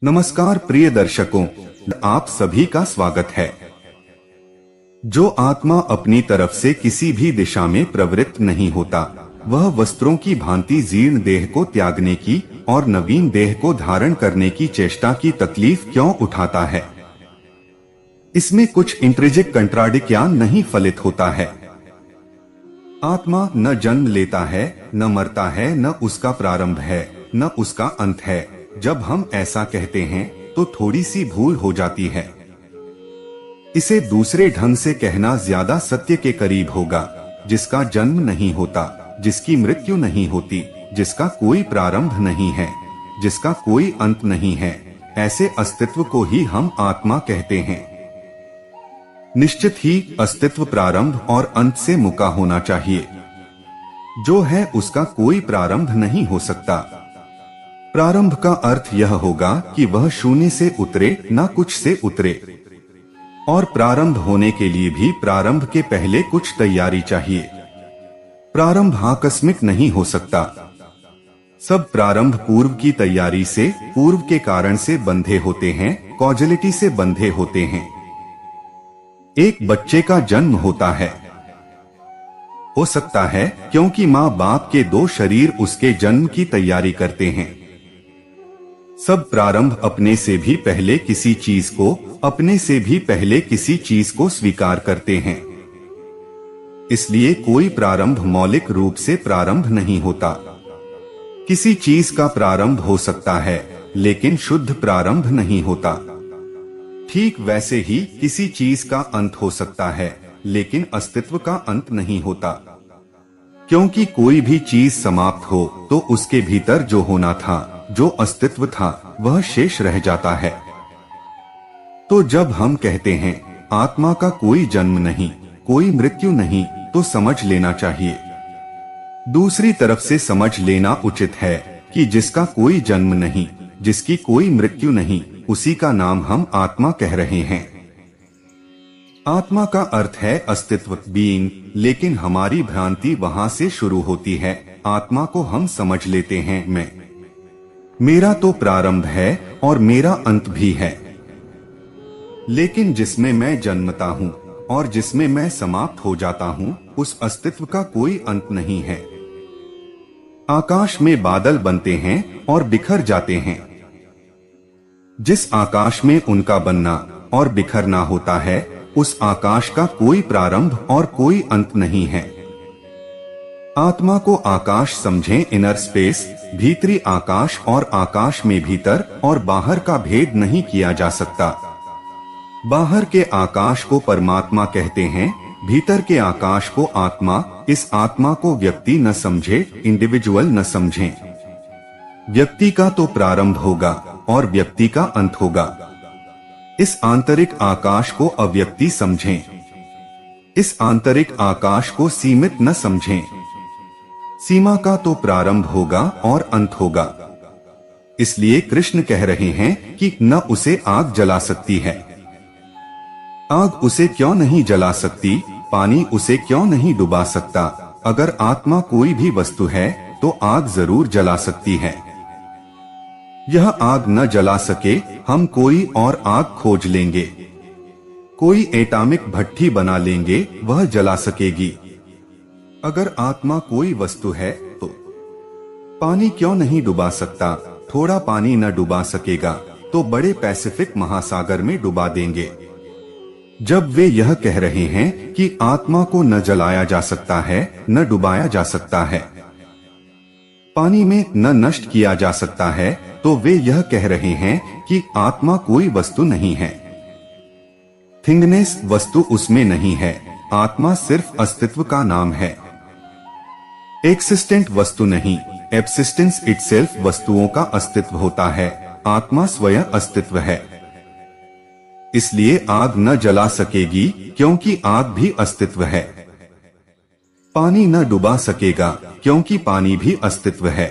नमस्कार प्रिय दर्शकों, आप सभी का स्वागत है। जो आत्मा अपनी तरफ से किसी भी दिशा में प्रवृत्त नहीं होता, वह वस्त्रों की भांति जीर्ण देह को त्यागने की और नवीन देह को धारण करने की चेष्टा की तकलीफ क्यों उठाता है? इसमें कुछ इंट्रिंसिक कंट्राडिक्शन नहीं फलित होता है। आत्मा न जन्म लेता है, न मरता है, न उसका प्रारंभ है, न उसका अंत है। जब हम ऐसा कहते हैं तो थोड़ी सी भूल हो जाती है। इसे दूसरे ढंग से कहना ज्यादा सत्य के करीब होगा। जिसका जन्म नहीं होता, जिसकी मृत्यु नहीं होती, जिसका कोई प्रारंभ नहीं है, जिसका कोई अंत नहीं है, ऐसे अस्तित्व को ही हम आत्मा कहते हैं। निश्चित ही अस्तित्व प्रारंभ और अंत से मुका होना चाहिए। जो है उसका कोई प्रारंभ नहीं हो सकता। प्रारंभ का अर्थ यह होगा कि वह शून्य से उतरे, ना कुछ से उतरे। और प्रारंभ होने के लिए भी प्रारंभ के पहले कुछ तैयारी चाहिए। प्रारंभ आकस्मिक नहीं हो सकता। सब प्रारंभ पूर्व की तैयारी से, पूर्व के कारण से बंधे होते हैं, कॉजलिटी से बंधे होते हैं। एक बच्चे का जन्म होता है, हो सकता है क्योंकि माँ बाप के दो शरीर उसके जन्म की तैयारी करते हैं। सब प्रारंभ अपने से भी पहले किसी चीज को, अपने से भी पहले किसी चीज को स्वीकार करते हैं। इसलिए कोई प्रारंभ मौलिक रूप से प्रारंभ नहीं होता। किसी चीज का प्रारंभ हो सकता है, लेकिन शुद्ध प्रारंभ नहीं होता। ठीक वैसे ही किसी चीज का अंत हो सकता है, लेकिन अस्तित्व का अंत नहीं होता। क्योंकि कोई भी चीज समाप्त हो तो उसके भीतर जो होना था, जो अस्तित्व था, वह शेष रह जाता है। तो जब हम कहते हैं आत्मा का कोई जन्म नहीं, कोई मृत्यु नहीं, तो समझ लेना चाहिए। दूसरी तरफ से समझ लेना उचित है कि जिसका कोई जन्म नहीं, जिसकी कोई मृत्यु नहीं, उसी का नाम हम आत्मा कह रहे हैं। आत्मा का अर्थ है अस्तित्व, बीइंग, लेकिन हमारी भ्रांति वहां से शुरू होती है। आत्मा को हम समझ लेते हैं मैं, मेरा तो प्रारंभ है और मेरा अंत भी है। लेकिन जिसमें मैं जन्मता हूँ और जिसमें मैं समाप्त हो जाता हूँ, उस अस्तित्व का कोई अंत नहीं है। आकाश में बादल बनते हैं और बिखर जाते हैं। जिस आकाश में उनका बनना और बिखरना होता है, उस आकाश का कोई प्रारंभ और कोई अंत नहीं है। आत्मा को आकाश समझें, इनर स्पेस, भीतरी आकाश, और आकाश में भीतर और बाहर का भेद नहीं किया जा सकता। बाहर के आकाश को परमात्मा कहते हैं, भीतर के आकाश को आत्मा। इस आत्मा को व्यक्ति न समझे, इंडिविजुअल न समझें। व्यक्ति का तो प्रारंभ होगा और व्यक्ति का अंत होगा। इस आंतरिक आकाश को अव्यक्ति समझें। इस आंतरिक आकाश को सीमित न समझें। सीमा का तो प्रारंभ होगा और अंत होगा। इसलिए कृष्ण कह रहे हैं कि न उसे आग जला सकती है। आग उसे क्यों नहीं जला सकती? पानी उसे क्यों नहीं डुबा सकता? अगर आत्मा कोई भी वस्तु है तो आग जरूर जला सकती है। यह आग न जला सके, हम कोई और आग खोज लेंगे। कोई एटॉमिक भट्ठी बना लेंगे, वह जला सकेगी। अगर आत्मा कोई वस्तु है तो पानी क्यों नहीं डुबा सकता? थोड़ा पानी न डुबा सकेगा तो बड़े पैसिफिक महासागर में डुबा देंगे। जब वे यह कह रहे हैं कि आत्मा को न जलाया जा सकता है, न डुबाया जा सकता है, पानी में न नष्ट किया जा सकता है, तो वे यह कह रहे हैं कि आत्मा कोई वस्तु नहीं है। थिंगनेस वस्तु उसमें नहीं है। आत्मा सिर्फ अस्तित्व का नाम है। एक्सिस्टेंट वस्तु नहीं, एब्सिस्टेंस इटसेल्फ वस्तुओं का अस्तित्व होता है। आत्मा स्वयं अस्तित्व है। इसलिए आग न जला सकेगी, क्योंकि आग भी अस्तित्व है। पानी न डुबा सकेगा, क्योंकि पानी भी अस्तित्व है।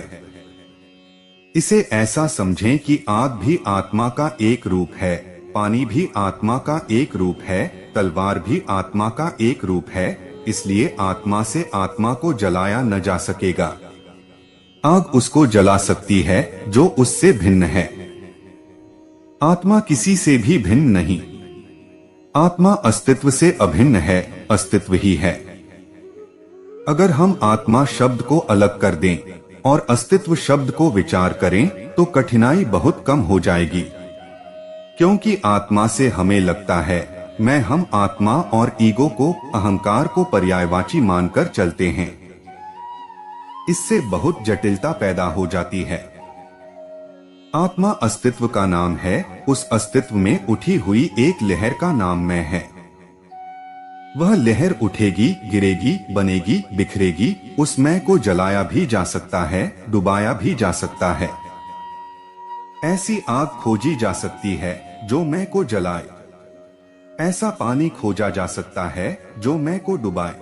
इसे ऐसा समझें कि आग भी आत्मा का एक रूप है, पानी भी आत्मा का एक रूप है, तलवार भी आत्मा का एक रूप है। इसलिए आत्मा से आत्मा को जलाया न जा सकेगा। आग उसको जला सकती है जो उससे भिन्न है। आत्मा किसी से भी भिन्न नहीं। आत्मा अस्तित्व से अभिन्न है, अस्तित्व ही है। अगर हम आत्मा शब्द को अलग कर दें और अस्तित्व शब्द को विचार करें तो कठिनाई बहुत कम हो जाएगी, क्योंकि आत्मा से हमें लगता है मैं, हम आत्मा और ईगो को, अहंकार को पर्यायवाची मानकर चलते हैं। इससे बहुत जटिलता पैदा हो जाती है। आत्मा अस्तित्व का नाम है, उस अस्तित्व में उठी हुई एक लहर का नाम मैं है। वह लहर उठेगी, गिरेगी, बनेगी, बिखरेगी। उस मैं को जलाया भी जा सकता है, डुबाया भी जा सकता है। ऐसी आग खोजी जा सकती है जो मैं को जलाए, ऐसा पानी खोजा जा सकता है जो मैं को डुबाए,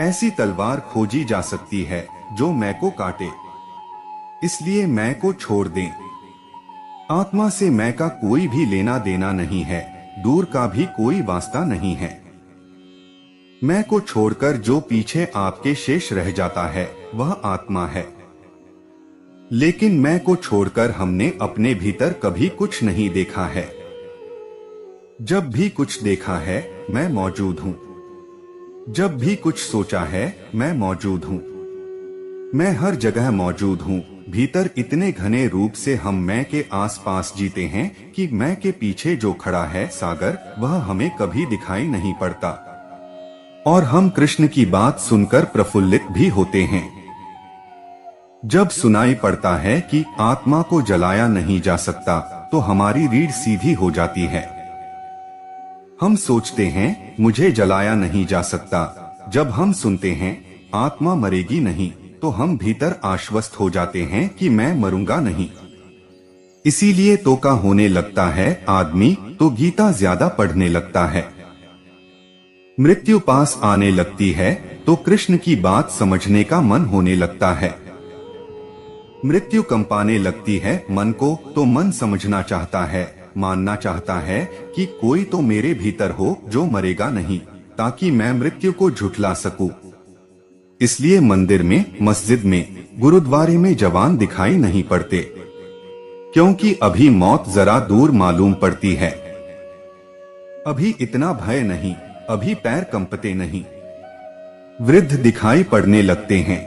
ऐसी तलवार खोजी जा सकती है जो मैं को काटे। इसलिए मैं को छोड़ दें। आत्मा से मैं का कोई भी लेना देना नहीं है, दूर का भी कोई वास्ता नहीं है। मैं को छोड़कर जो पीछे आपके शेष रह जाता है वह आत्मा है। लेकिन मैं को छोड़कर हमने अपने भीतर कभी कुछ नहीं देखा है। जब भी कुछ देखा है मैं मौजूद हूँ। जब भी कुछ सोचा है मैं मौजूद हूँ। मैं हर जगह मौजूद हूँ। भीतर इतने घने रूप से हम मैं के आसपास जीते हैं कि मैं के पीछे जो खड़ा है सागर, वह हमें कभी दिखाई नहीं पड़ता। और हम कृष्ण की बात सुनकर प्रफुल्लित भी होते हैं। जब सुनाई पड़ता है कि आत्मा को जलाया नहीं जा सकता तो हमारी रीढ़ सीधी हो जाती है। हम सोचते हैं मुझे जलाया नहीं जा सकता। जब हम सुनते हैं आत्मा मरेगी नहीं तो हम भीतर आश्वस्त हो जाते हैं कि मैं मरूंगा नहीं। इसीलिए तो का होने लगता है आदमी तो गीता ज्यादा पढ़ने लगता है। मृत्यु पास आने लगती है तो कृष्ण की बात समझने का मन होने लगता है। मृत्यु कंपाने लगती है मन को तो मन समझना चाहता है, मानना चाहता है कि कोई तो मेरे भीतर हो जो मरेगा नहीं, ताकि मैं मृत्यु को झुठला सकूं। इसलिए मंदिर में, मस्जिद में, गुरुद्वारे में जवान दिखाई नहीं पड़ते, क्योंकि अभी मौत जरा दूर मालूम पड़ती है। अभी इतना भय नहीं, अभी पैर कंपते नहीं। वृद्ध दिखाई पड़ने लगते हैं।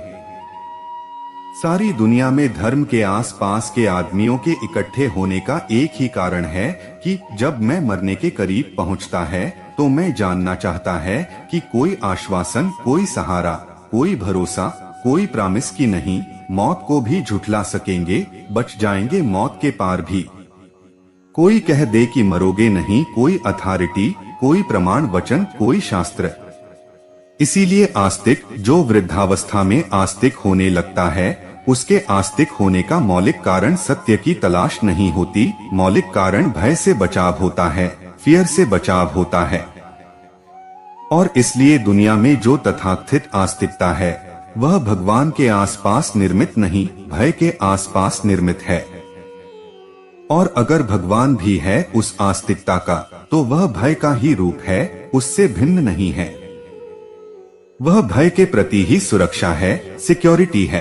सारी दुनिया में धर्म के आसपास के आदमियों के इकट्ठे होने का एक ही कारण है कि जब मैं मरने के करीब पहुंचता है तो मैं जानना चाहता है कि कोई आश्वासन, कोई सहारा, कोई भरोसा, कोई प्रॉमिस की नहीं, मौत को भी झुठला सकेंगे, बच जाएंगे मौत के पार भी। कोई कह दे कि मरोगे नहीं, कोई अथॉरिटी, कोई प्रमाण वचन, कोई शास्त्र। इसीलिए आस्तिक जो वृद्धावस्था में आस्तिक होने लगता है, उसके आस्तिक होने का मौलिक कारण सत्य की तलाश नहीं होती, मौलिक कारण भय से बचाव होता है, फियर से बचाव होता है। और इसलिए दुनिया में जो तथाकथित आस्तिकता है वह भगवान के आसपास निर्मित नहीं, भय के आसपास निर्मित है। और अगर भगवान भी है उस आस्तिकता का तो वह भय का ही रूप है, उससे भिन्न नहीं है। वह भय के प्रति ही सुरक्षा है, सिक्योरिटी है।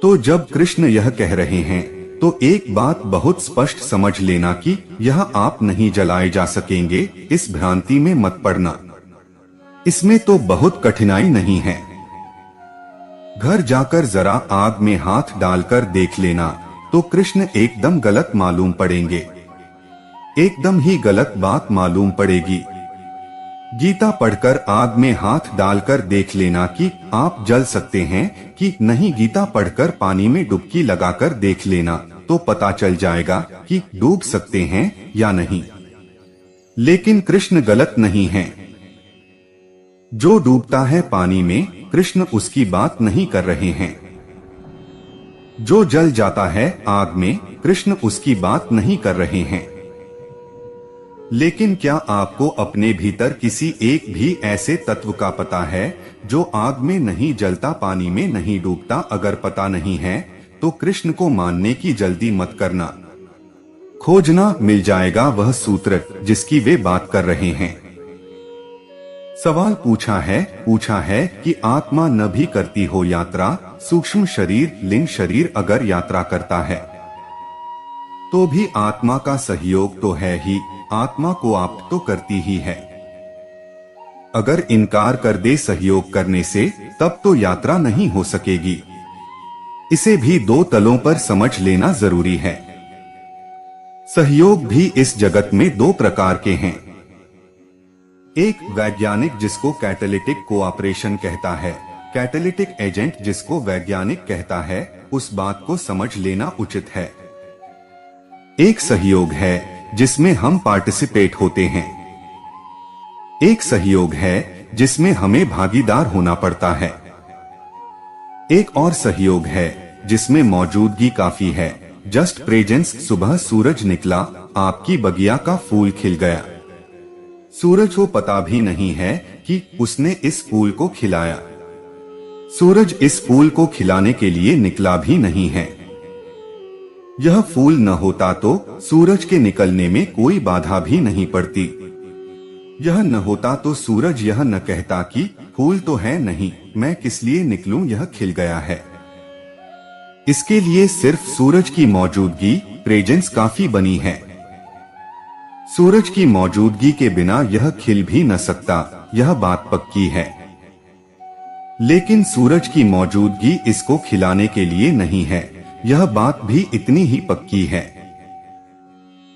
तो जब कृष्ण यह कह रहे हैं तो एक बात बहुत स्पष्ट समझ लेना कि यह आप नहीं जलाए जा सकेंगे, इस भ्रांति में मत पड़ना। इसमें तो बहुत कठिनाई नहीं है। घर जाकर जरा आग में हाथ डालकर देख लेना तो कृष्ण एकदम गलत मालूम पड़ेंगे, एकदम ही गलत बात मालूम पड़ेगी। गीता पढ़कर आग में हाथ डालकर देख लेना कि आप जल सकते हैं कि नहीं, गीता पढ़कर पानी में डुबकी लगाकर देख लेना तो पता चल जाएगा कि डूब सकते हैं या नहीं। लेकिन कृष्ण गलत नहीं है। जो डूबता है पानी में, कृष्ण उसकी बात नहीं कर रहे हैं। जो जल जाता है आग में, कृष्ण उसकी बात नहीं कर रहे हैं। लेकिन क्या आपको अपने भीतर किसी एक भी ऐसे तत्व का पता है जो आग में नहीं जलता, पानी में नहीं डूबता? अगर पता नहीं है तो कृष्ण को मानने की जल्दी मत करना। खोजना, मिल जाएगा वह सूत्र जिसकी वे बात कर रहे हैं। सवाल पूछा है कि आत्मा न भी करती हो यात्रा, सूक्ष्म शरीर, लिंग शरीर अगर यात्रा करता है तो भी आत्मा का सहयोग तो है ही, आत्मा को आप तो करती ही है। अगर इनकार कर दे सहयोग करने से, तब तो यात्रा नहीं हो सकेगी। इसे भी दो तलों पर समझ लेना जरूरी है। सहयोग भी इस जगत में दो प्रकार के हैं। एक वैज्ञानिक जिसको कैटालिटिक कोऑपरेशन कहता है, कैटालिटिक एजेंट जिसको वैज्ञानिक कहता है, उस बात को समझ लेना उचित है। एक सहयोग है जिसमें हम पार्टिसिपेट होते हैं। एक सहयोग है जिसमें हमें भागीदार होना पड़ता है। एक और सहयोग है जिसमें मौजूदगी काफी है, जस्ट प्रेजेंस। सुबह सूरज निकला, आपकी बगिया का फूल खिल गया। सूरज को पता भी नहीं है कि उसने इस फूल को खिलाया। सूरज इस फूल को खिलाने के लिए निकला भी नहीं है। यह फूल न होता तो सूरज के निकलने में कोई बाधा भी नहीं पड़ती। यह न होता तो सूरज यह न कहता कि फूल तो है नहीं, मैं किस लिए निकलूं, यह खिल गया है। इसके लिए सिर्फ सूरज की मौजूदगी, प्रेजेंस काफी बनी है। सूरज की मौजूदगी के बिना यह खिल भी न सकता, यह बात पक्की है। लेकिन सूरज की मौजूदगी इसको खिलाने के लिए नहीं है, यह बात भी इतनी ही पक्की है।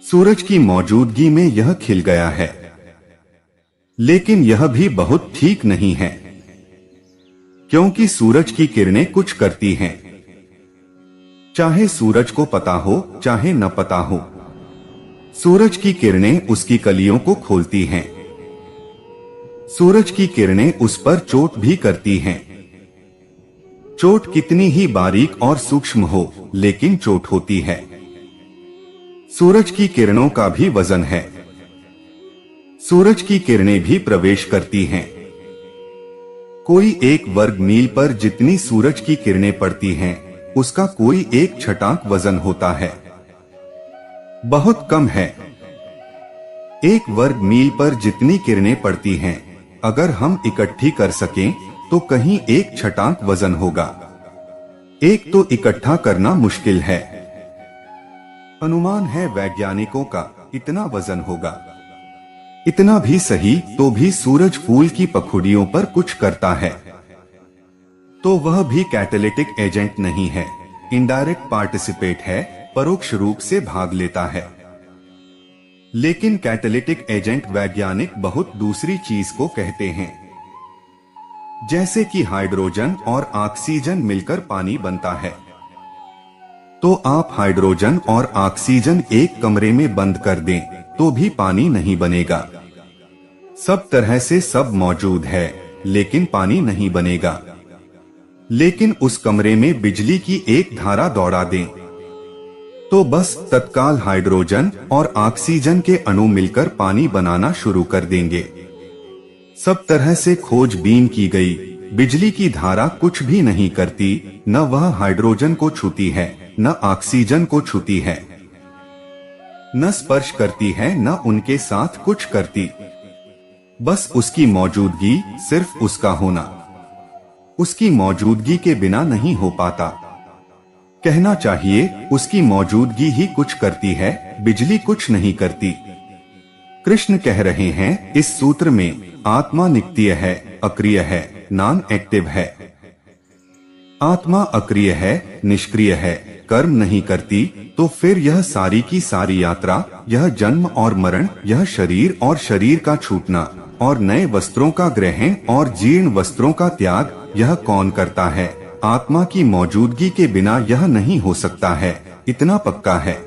सूरज की मौजूदगी में यह खिल गया है। लेकिन यह भी बहुत ठीक नहीं है, क्योंकि सूरज की किरणें कुछ करती हैं। चाहे सूरज को पता हो चाहे न पता हो, सूरज की किरणें उसकी कलियों को खोलती हैं। सूरज की किरणें उस पर चोट भी करती हैं। चोट कितनी ही बारीक और सूक्ष्म हो, लेकिन चोट होती है। सूरज की किरणों का भी वजन है। सूरज की किरणें भी प्रवेश करती हैं। कोई एक वर्ग मील पर जितनी सूरज की किरणें पड़ती हैं, उसका कोई एक छटाक वजन होता है। बहुत कम है। एक वर्ग मील पर जितनी किरणें पड़ती हैं, अगर हम इकट्ठी कर सकें तो कहीं एक छटाक वजन होगा। एक तो इकट्ठा करना मुश्किल है। अनुमान है वैज्ञानिकों का इतना वजन होगा। इतना भी सही तो भी सूरज फूल की पखुड़ियों पर कुछ करता है, तो वह भी कैटालिटिक एजेंट नहीं है, इनडायरेक्ट पार्टिसिपेट है, परोक्ष रूप से भाग लेता है। लेकिन कैटालिटिक एजेंट वैज्ञानिक बहुत दूसरी चीज को कहते हैं। जैसे कि हाइड्रोजन और ऑक्सीजन मिलकर पानी बनता है, तो आप हाइड्रोजन और ऑक्सीजन एक कमरे में बंद कर दें तो भी पानी नहीं बनेगा। सब तरह से सब मौजूद है, लेकिन पानी नहीं बनेगा। लेकिन उस कमरे में बिजली की एक धारा दौड़ा दें तो बस तत्काल हाइड्रोजन और ऑक्सीजन के अणु मिलकर पानी बनाना शुरू कर देंगे। सब तरह से खोजबीन की गई बिजली की धारा कुछ भी नहीं करती, न वह हाइड्रोजन को छूती है, न ऑक्सीजन को छूती है, न स्पर्श करती है, न उनके साथ कुछ करती। बस उसकी मौजूदगी, सिर्फ उसका होना। उसकी मौजूदगी के बिना नहीं हो पाता। कहना चाहिए उसकी मौजूदगी ही कुछ करती है, बिजली कुछ नहीं करती। कृष्ण कह रहे हैं इस सूत्र में, आत्मा नित्य है, अक्रिय है, नॉन एक्टिव है। आत्मा अक्रिय है, निष्क्रिय है, कर्म नहीं करती, तो फिर यह सारी की सारी यात्रा, यह जन्म और मरण, यह शरीर और शरीर का छूटना और नए वस्त्रों का ग्रहण और जीर्ण वस्त्रों का त्याग, यह कौन करता है? आत्मा की मौजूदगी के बिना यह नहीं हो सकता है, इतना पक्का है।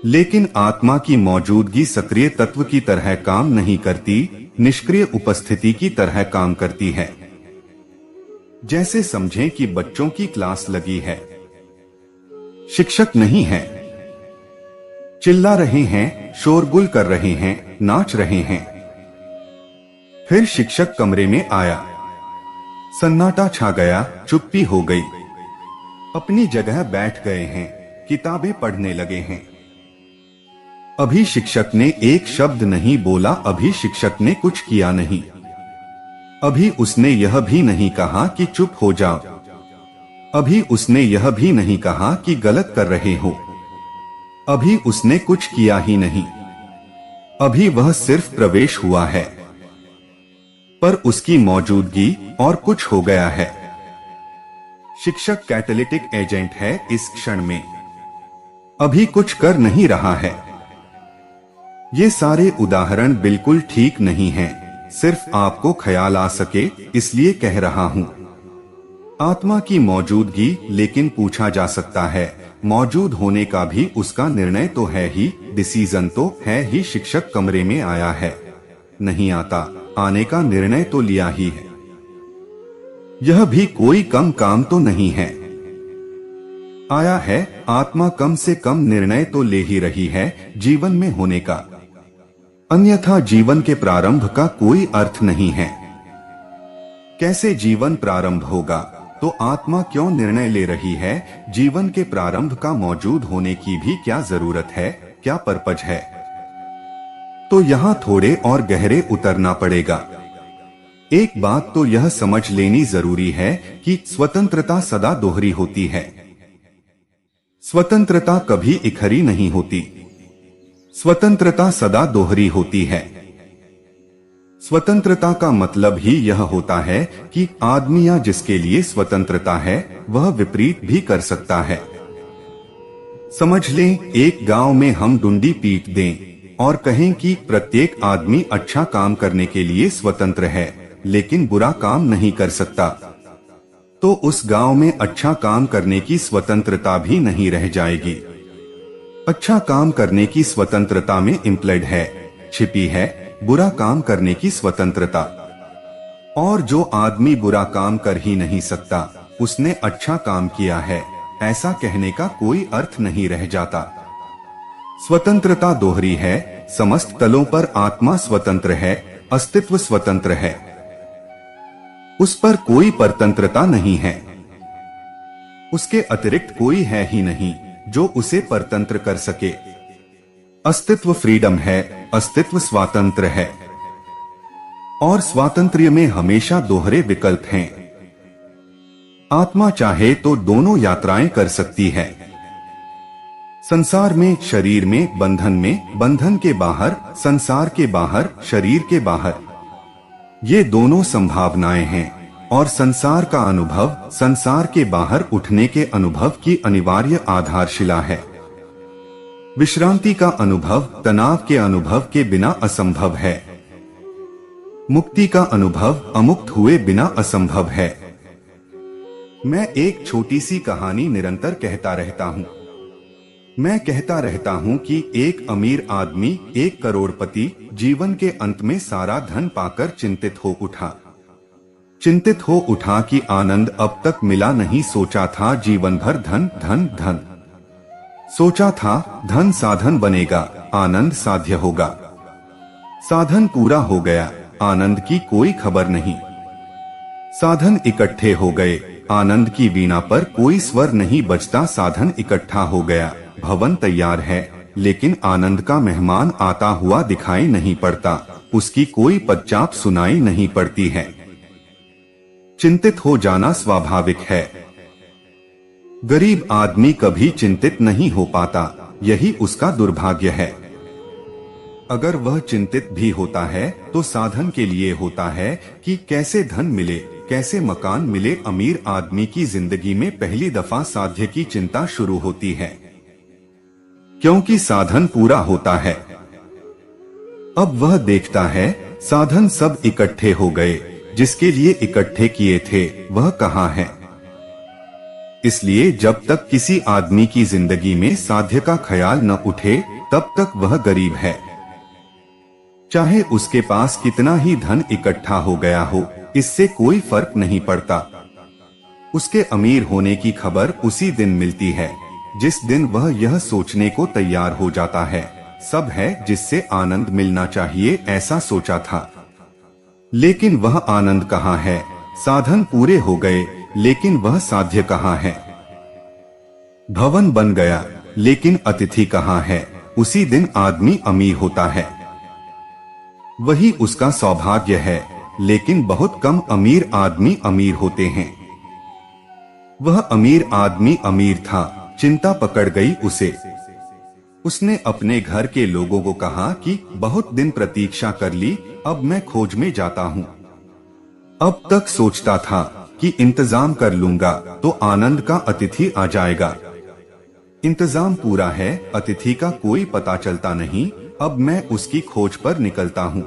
लेकिन आत्मा की मौजूदगी सक्रिय तत्व की तरह काम नहीं करती, निष्क्रिय उपस्थिति की तरह काम करती है। जैसे समझें कि बच्चों की क्लास लगी है, शिक्षक नहीं है, चिल्ला रहे हैं, शोरगुल कर रहे हैं, नाच रहे हैं। फिर शिक्षक कमरे में आया, सन्नाटा छा गया, चुप्पी हो गई। अपनी जगह बैठ गए हैं, किताबें पढ़ने लगे हैं। अभी शिक्षक ने एक शब्द नहीं बोला, अभी शिक्षक ने कुछ किया नहीं। अभी उसने यह भी नहीं कहा कि चुप हो जाओ। अभी उसने यह भी नहीं कहा कि गलत कर रहे हो। अभी उसने कुछ किया ही नहीं, अभी वह सिर्फ प्रवेश हुआ है, पर उसकी मौजूदगी और कुछ हो गया है। शिक्षक कैटालिटिक एजेंट है इस क्षण में, अभी कुछ कर नहीं रहा है। ये सारे उदाहरण बिल्कुल ठीक नहीं हैं, सिर्फ आपको ख्याल आ सके इसलिए कह रहा हूं। आत्मा की मौजूदगी, लेकिन पूछा जा सकता है मौजूद होने का भी उसका निर्णय तो है ही, डिसीजन तो है ही। शिक्षक कमरे में आया है, नहीं आता, आने का निर्णय तो लिया ही है। यह भी कोई कम काम तो नहीं है, आया है। आत्मा कम से कम निर्णय तो ले ही रही है जीवन में होने का, अन्यथा जीवन के प्रारंभ का कोई अर्थ नहीं है। कैसे जीवन प्रारंभ होगा? तो आत्मा क्यों निर्णय ले रही है? जीवन के प्रारंभ का मौजूद होने की भी क्या जरूरत है, क्या पर्पज है? तो यहाँ थोड़े और गहरे उतरना पड़ेगा। एक बात तो यह समझ लेनी जरूरी है कि स्वतंत्रता सदा दोहरी होती है। स्वतंत्रता कभी इकहरी नहीं होती, स्वतंत्रता सदा दोहरी होती है। स्वतंत्रता का मतलब ही यह होता है कि आदमी या जिसके लिए स्वतंत्रता है वह विपरीत भी कर सकता है। समझ लें, एक गांव में हम डुंडी पीट दें और कहें कि प्रत्येक आदमी अच्छा काम करने के लिए स्वतंत्र है, लेकिन बुरा काम नहीं कर सकता, तो उस गांव में अच्छा काम करने की स्वतंत्रता भी नहीं रह जाएगी। अच्छा काम करने की स्वतंत्रता में इम्प्लाइड है, छिपी है, बुरा काम करने की स्वतंत्रता। और जो आदमी बुरा काम कर ही नहीं सकता, उसने अच्छा काम किया है, ऐसा कहने का कोई अर्थ नहीं रह जाता। स्वतंत्रता दोहरी है, समस्त तलों पर आत्मा स्वतंत्र है, अस्तित्व स्वतंत्र है, उस पर कोई परतंत्रता नहीं है, उसके अतिरिक्त कोई है ही नहीं जो उसे परतंत्र कर सके। अस्तित्व फ्रीडम है, अस्तित्व स्वातंत्र्य है, और स्वातंत्र्य में हमेशा दोहरे विकल्प हैं। आत्मा चाहे तो दोनों यात्राएं कर सकती है, संसार में, शरीर में, बंधन के बाहर, संसार के बाहर, शरीर के बाहर। ये दोनों संभावनाएं हैं, और संसार का अनुभव संसार के बाहर उठने के अनुभव की अनिवार्य आधारशिला है। विश्रांति का अनुभव तनाव के अनुभव के बिना असंभव है, मुक्ति का अनुभव अमुक्त हुए बिना असंभव है। मैं एक छोटी सी कहानी निरंतर कहता रहता हूँ। मैं कहता रहता हूँ कि एक अमीर आदमी, एक करोड़पति, जीवन के अंत में सारा धन पाकर चिंतित हो उठा कि आनंद अब तक मिला नहीं। सोचा था जीवन भर धन धन धन, सोचा था धन साधन बनेगा, आनंद साध्य होगा। साधन पूरा हो गया, आनंद की कोई खबर नहीं। साधन इकट्ठे हो गए, आनंद की वीणा पर कोई स्वर नहीं बजता। साधन इकट्ठा हो गया, भवन तैयार है, लेकिन आनंद का मेहमान आता हुआ दिखाई नहीं पड़ता, उसकी कोई पदचाप सुनाई नहीं पड़ती है। चिंतित हो जाना स्वाभाविक है। गरीब आदमी कभी चिंतित नहीं हो पाता, यही उसका दुर्भाग्य है। अगर वह चिंतित भी होता है तो साधन के लिए होता है कि कैसे धन मिले, कैसे मकान मिले। अमीर आदमी की जिंदगी में पहली दफा साध्य की चिंता शुरू होती है, क्योंकि साधन पूरा होता है। अब वह देखता है साधन सब इकट्ठे हो गए, जिसके लिए इकट्ठे किए थे वह कहाँ है। इसलिए जब तक किसी आदमी की जिंदगी में साध्य का ख्याल न उठे, तब तक वह गरीब है। चाहे उसके पास कितना ही धन इकट्ठा हो गया हो, इससे कोई फर्क नहीं पड़ता। उसके अमीर होने की खबर उसी दिन मिलती है जिस दिन वह यह सोचने को तैयार हो जाता है, सब है जिससे आनंद मिलना चाहिए, ऐसा सोचा था। लेकिन वह आनंद कहाँ है? साधन पूरे हो गए, लेकिन वह साध्य कहाँ है? भवन बन गया, लेकिन अतिथि कहाँ है? उसी दिन आदमी अमीर होता है, वही उसका सौभाग्य है। लेकिन बहुत कम अमीर आदमी अमीर होते हैं। वह अमीर आदमी अमीर था, चिंता पकड़ गई उसे। उसने अपने घर के लोगों को कहा कि बहुत दिन प्रतीक्षा कर ली, अब मैं खोज में जाता हूँ। अब तक सोचता था कि इंतजाम कर लूंगा तो आनंद का अतिथि आ जाएगा। इंतजाम पूरा है, अतिथि का कोई पता चलता नहीं। अब मैं उसकी खोज पर निकलता हूँ।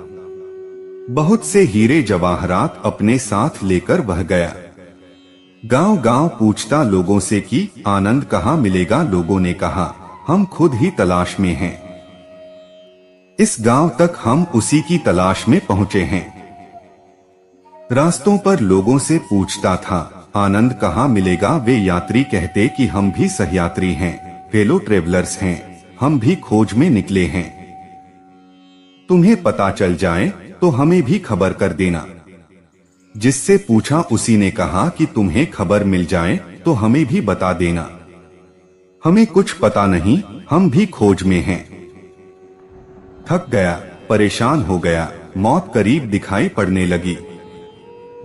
बहुत से हीरे जवाहरात अपने साथ लेकर वह गया। गांव गांव पूछता लोगों से कि आनंद कहाँ मिलेगा। लोगों ने कहा, हम खुद ही तलाश में हैं। इस गांव तक हम उसी की तलाश में पहुंचे हैं। रास्तों पर लोगों से पूछता था, आनंद कहाँ मिलेगा। वे यात्री कहते कि हम भी सहयात्री हैं, फेलो ट्रेवलर्स हैं, हम भी खोज में निकले हैं। तुम्हें पता चल जाए तो हमें भी खबर कर देना। जिससे पूछा उसी ने कहा कि तुम्हें खबर मिल जाए तो हमें भी बता देना। हमें कुछ पता नहीं, हम भी खोज में हैं। थक गया, परेशान हो गया, मौत करीब दिखाई पड़ने लगी।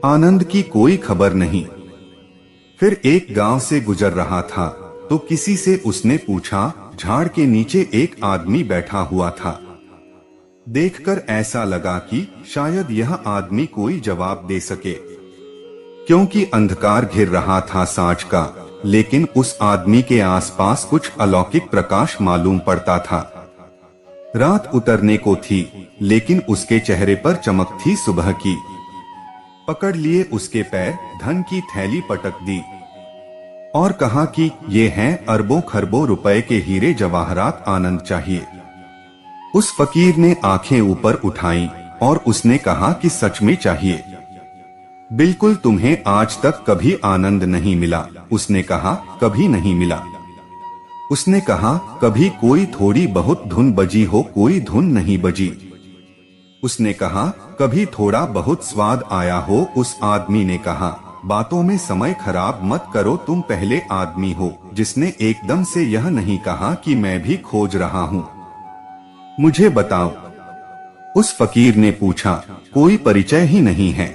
आनंद की कोई खबर नहीं। फिर एक गांव से गुजर रहा था तो किसी से उसने पूछा, झाड़ के नीचे एक आदमी बैठा हुआ था। देखकर ऐसा लगा कि शायद यह आदमी कोई जवाब दे सके, क्योंकि अंधकार घिर रहा था सांझ का, लेकिन उस आदमी के आसपास कुछ अलौकिक प्रकाश मालूम पड़ता था। रात उतरने को थी, लेकिन उसके चेहरे पर चमक थी सुबह की। पकड़ लिए उसके पैर, धन की थैली पटक दी और कहा कि ये हैं अरबों खरबों रुपए के हीरे जवाहरात, आनंद चाहिए। उस फकीर ने आंखें ऊपर उठाई और उसने कहा कि सच में चाहिए। बिल्कुल, तुम्हें आज तक कभी आनंद नहीं मिला। उसने कहा, कभी नहीं मिला। उसने कहा, कभी कोई थोड़ी बहुत धुन बजी हो, कोई धुन नहीं बजी। उसने कहा, कभी थोड़ा बहुत स्वाद आया हो। उस आदमी ने कहा, बातों में समय खराब मत करो, तुम पहले आदमी हो जिसने एकदम से यह नहीं कहा कि मैं भी खोज रहा हूँ। मुझे बताओ। उस फकीर ने पूछा, कोई परिचय ही नहीं है।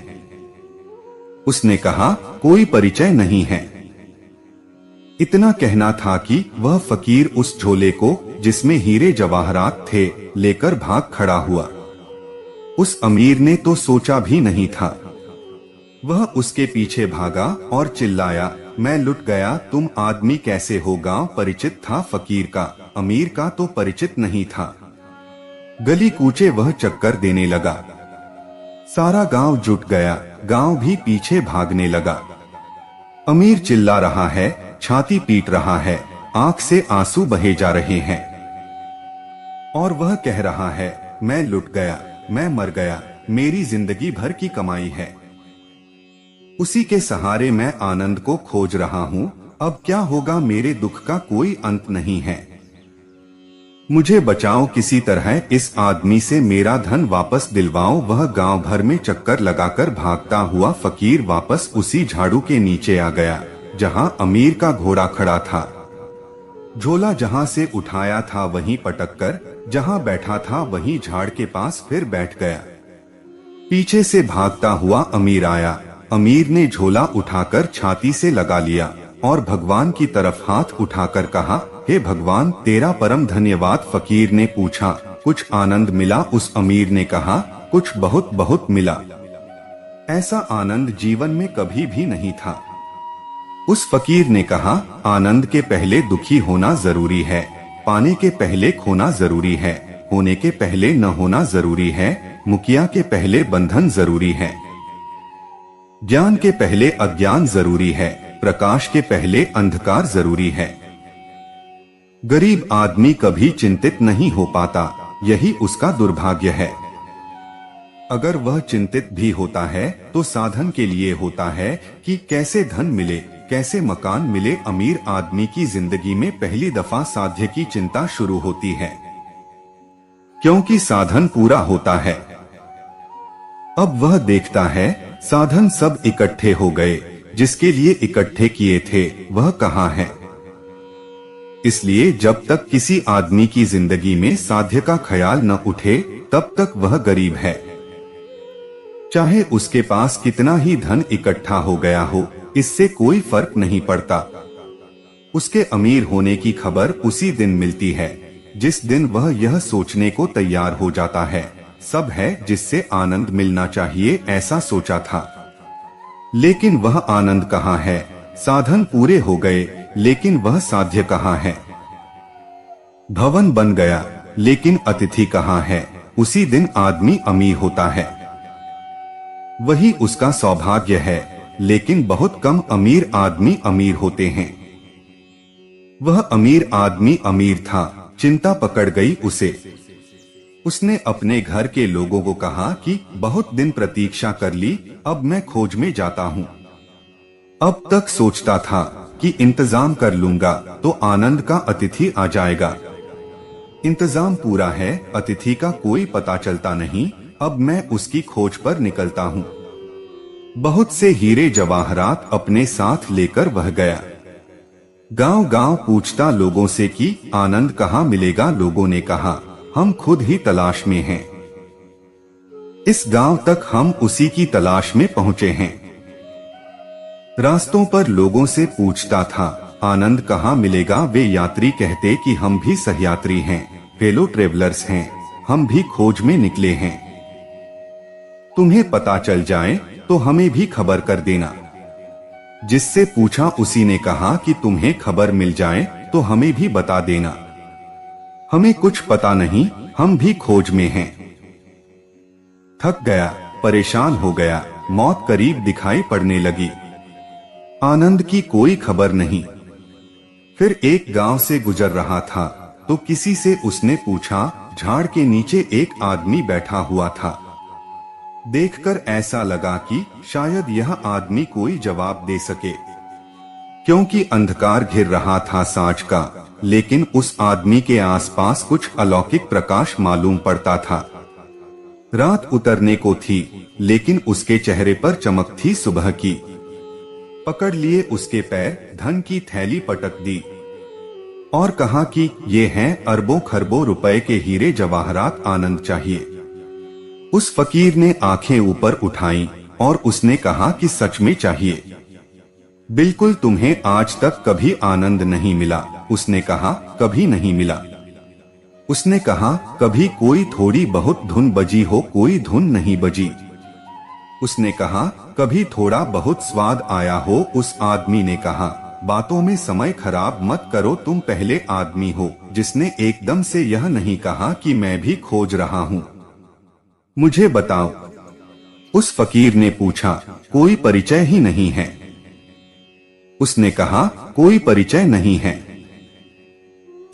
उसने कहा, कोई परिचय नहीं है। इतना कहना था कि वह फकीर उस झोले को, जिसमें हीरे जवाहरात थे, लेकर भाग खड़ा हुआ। उस अमीर ने तो सोचा भी नहीं था। वह उसके पीछे भागा और चिल्लाया, मैं लुट गया, तुम आदमी कैसे हो। गांव परिचित था फकीर का, अमीर का तो परिचित नहीं था। गली कूचे वह चक्कर देने लगा। सारा गांव जुट गया, गांव भी पीछे भागने लगा। अमीर चिल्ला रहा है, छाती पीट रहा है, आंख से आंसू बहे जा रहे हैं और वह कह रहा है, मैं लुट गया, मैं मर गया, मेरी जिंदगी भर की कमाई है। उसी के सहारे मैं आनंद को खोज रहा हूँ। अब क्या होगा, मेरे दुख का कोई अंत नहीं है। मुझे बचाओ, किसी तरह इस आदमी से मेरा धन वापस दिलवाओ। वह गांव भर में चक्कर लगाकर भागता हुआ फकीर वापस उसी झाड़ू के नीचे आ गया जहां अमीर का घोड़ा खड़ा था। झोला जहां से उठाया था वहीं पटककर, जहां बैठा था वहीं झाड़ के पास फिर बैठ गया। पीछे से भागता हुआ अमीर आया। अमीर ने झोला उठाकर छाती से लगा लिया और भगवान की तरफ हाथ उठाकर कहा, हे भगवान, तेरा परम धन्यवाद। फकीर ने पूछा, कुछ आनंद मिला। उस अमीर ने कहा, कुछ बहुत बहुत मिला। ऐसा आनंद जीवन में कभी भी नहीं था। उस फकीर ने कहा, आनंद के पहले दुखी होना जरूरी है, पाने के पहले खोना जरूरी है, होने के पहले न होना जरूरी है, मुखिया के पहले बंधन जरूरी है, ज्ञान के पहले अज्ञान जरूरी है, प्रकाश के पहले अंधकार जरूरी है। गरीब आदमी कभी चिंतित नहीं हो पाता, यही उसका दुर्भाग्य है। अगर वह चिंतित भी होता है तो साधन के लिए होता है कि कैसे धन मिले, कैसे मकान मिले। अमीर आदमी की जिंदगी में पहली दफा साध्य की चिंता शुरू होती है, क्योंकि साधन पूरा होता है। अब वह देखता है साधन सब इकट्ठे हो गए, जिसके लिए इकट्ठे किए थे वह कहाँ है। इसलिए जब तक किसी आदमी की जिंदगी में साध्य का ख्याल न उठे तब तक वह गरीब है। चाहे उसके पास कितना ही धन इकट्ठा हो गया हो, इससे कोई फर्क नहीं पड़ता। उसके अमीर होने की खबर उसी दिन मिलती है। जिस दिन वह यह सोचने को तैयार हो जाता है सब है जिससे आनंद मिलना चाहिए, ऐसा सोचा था। लेकिन वह आनंद कहाँ है? साधन पूरे हो गए लेकिन वह साध्य कहाँ है? भवन बन गया लेकिन अतिथि कहाँ है? उसी दिन आदमी अमीर होता है, वही उसका सौभाग्य है, लेकिन बहुत कम अमीर आदमी अमीर होते हैं। वह अमीर आदमी अमीर था, चिंता पकड़ गई उसे। उसने अपने घर के लोगों को कहा कि बहुत दिन प्रतीक्षा कर ली, अब मैं खोज में जाता हूँ। अब तक सोचता था कि इंतजाम कर लूंगा तो आनंद का अतिथि आ जाएगा। इंतजाम पूरा है, अतिथि का कोई पता चलता नहीं, अब मैं उसकी खोज पर निकलता हूँ। बहुत से हीरे जवाहरात अपने साथ लेकर वह गया। गांव गांव पूछता लोगों से कि आनंद कहाँ मिलेगा। लोगों ने कहा हम खुद ही तलाश में हैं। इस गांव तक हम उसी की तलाश में पहुंचे हैं। रास्तों पर लोगों से पूछता था आनंद कहाँ मिलेगा। वे यात्री कहते कि हम भी सहयात्री हैं, फेलो ट्रेवलर्स हैं, हम भी खोज में निकले हैं। तुम्हें पता चल जाए तो हमें भी खबर कर देना। जिससे पूछा उसी ने कहा कि तुम्हें खबर मिल जाए तो हमें भी बता देना। हमें कुछ पता नहीं, हम भी खोज में हैं। थक गया, परेशान हो गया, मौत करीब दिखाई पड़ने लगी। आनंद की कोई खबर नहीं। फिर एक गांव से गुजर रहा था तो किसी से उसने पूछा, झाड़ के नीचे एक आदमी बैठा हुआ था। देखकर ऐसा लगा कि शायद यह आदमी कोई जवाब दे सके, क्योंकि अंधकार घिर रहा था सांझ का, लेकिन उस आदमी के आसपास कुछ अलौकिक प्रकाश मालूम पड़ता था। रात उतरने को थी, लेकिन उसके चेहरे पर चमक थी सुबह की। पकड़ लिए उसके पैर, धन की थैली पटक दी और कहा कि ये हैं अरबों खरबों रुपए के हीरे जवाहरात, आनंद चाहिए। उस फकीर ने आंखें ऊपर उठाई और उसने कहा कि सच में चाहिए। बिल्कुल, तुम्हें आज तक कभी आनंद नहीं मिला। उसने कहा कभी नहीं मिला। उसने कहा कभी कोई थोड़ी बहुत धुन बजी हो, कोई धुन नहीं बजी। उसने कहा कभी थोड़ा बहुत स्वाद आया हो। उस आदमी ने कहा बातों में समय खराब मत करो, तुम पहले आदमी हो जिसने एकदम से यह नहीं कहा कि मैं भी खोज रहा हूँ, मुझे बताओ। उस फकीर ने पूछा कोई परिचय ही नहीं है। उसने कहा कोई परिचय नहीं है।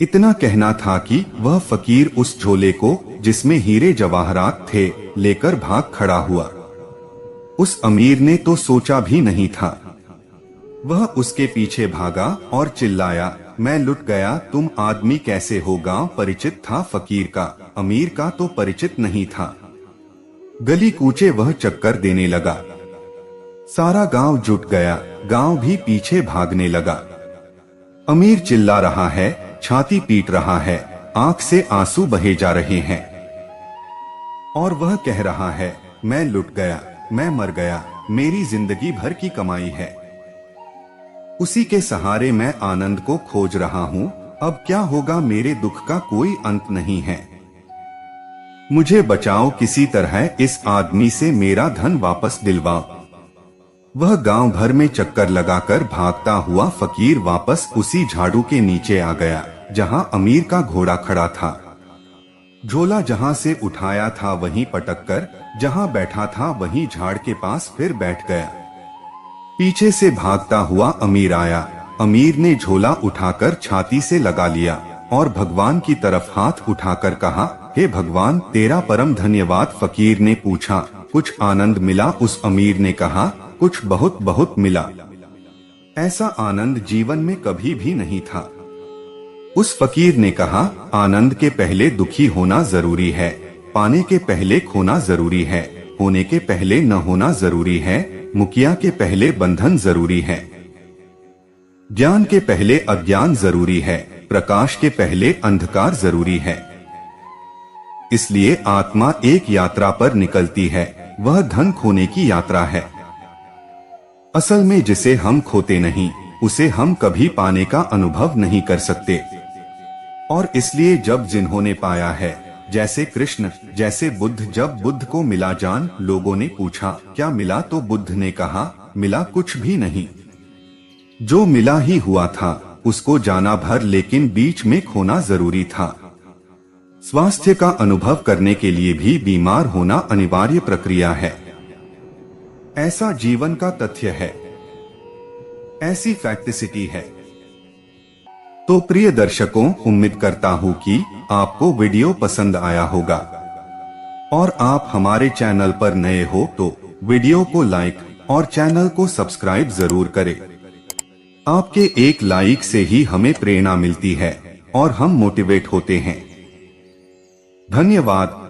इतना कहना था कि वह फकीर उस झोले को जिसमें हीरे जवाहरात थे लेकर भाग खड़ा हुआ। उस अमीर ने तो सोचा भी नहीं था। वह उसके पीछे भागा और चिल्लाया, मैं लुट गया, तुम आदमी कैसे हो? गांव परिचित था फकीर का, अमीर का तो परिचित नहीं था। गली कूचे वह चक्कर देने लगा। सारा गांव जुट गया, गांव भी पीछे भागने लगा। अमीर चिल्ला रहा है, छाती पीट रहा है, आंख से आंसू बहे जा रहे हैं और वह कह रहा है मैं लुट गया, मैं मर गया, मेरी जिंदगी भर की कमाई है, उसी के सहारे मैं आनंद को खोज रहा हूँ। अब क्या होगा? मेरे दुख का कोई अंत नहीं है, मुझे बचाओ, किसी तरह इस आदमी से मेरा धन वापस दिलवाओ। वह गांव भर में चक्कर लगाकर भागता हुआ फकीर वापस उसी झाड़ू के नीचे आ गया जहां अमीर का घोड़ा खड़ा था। झोला जहां से उठाया था वहीं पटककर जहां बैठा था वहीं झाड़ के पास फिर बैठ गया। पीछे से भागता हुआ अमीर आया। अमीर ने झोला उठाकर छाती से लगा लिया और भगवान की तरफ हाथ उठाकर कहा, हे भगवान, तेरा परम धन्यवाद। फकीर ने पूछा, कुछ आनंद मिला? उस अमीर ने कहा, कुछ बहुत बहुत मिला। ऐसा आनंद जीवन में कभी भी नहीं था। उस फकीर ने कहा, आनंद के पहले दुखी होना जरूरी है, पाने के पहले खोना जरूरी है, होने के पहले न होना जरूरी है, मुखिया के पहले बंधन जरूरी है, ज्ञान के पहले अज्ञान जरूरी है, प्रकाश के पहले अंधकार जरूरी है। इसलिए आत्मा एक यात्रा पर निकलती है, वह धन खोने की यात्रा है। असल में जिसे हम खोते नहीं उसे हम कभी पाने का अनुभव नहीं कर सकते। और इसलिए जब जिन्होंने पाया है, जैसे कृष्ण, जैसे बुद्ध, जब बुद्ध को मिला जान, लोगों ने पूछा क्या मिला, तो बुद्ध ने कहा मिला कुछ भी नहीं, जो मिला ही हुआ था उसको जाना भर, लेकिन बीच में खोना जरूरी था। स्वास्थ्य का अनुभव करने के लिए भी बीमार होना अनिवार्य प्रक्रिया है। ऐसा जीवन का तथ्य है, ऐसी फैक्टिसिटी है। तो प्रिय दर्शकों, उम्मीद करता हूं कि आपको वीडियो पसंद आया होगा और आप हमारे चैनल पर नए हो तो वीडियो को लाइक और चैनल को सब्सक्राइब जरूर करें। आपके एक लाइक से ही हमें प्रेरणा मिलती है और हम मोटिवेट होते हैं। धन्यवाद।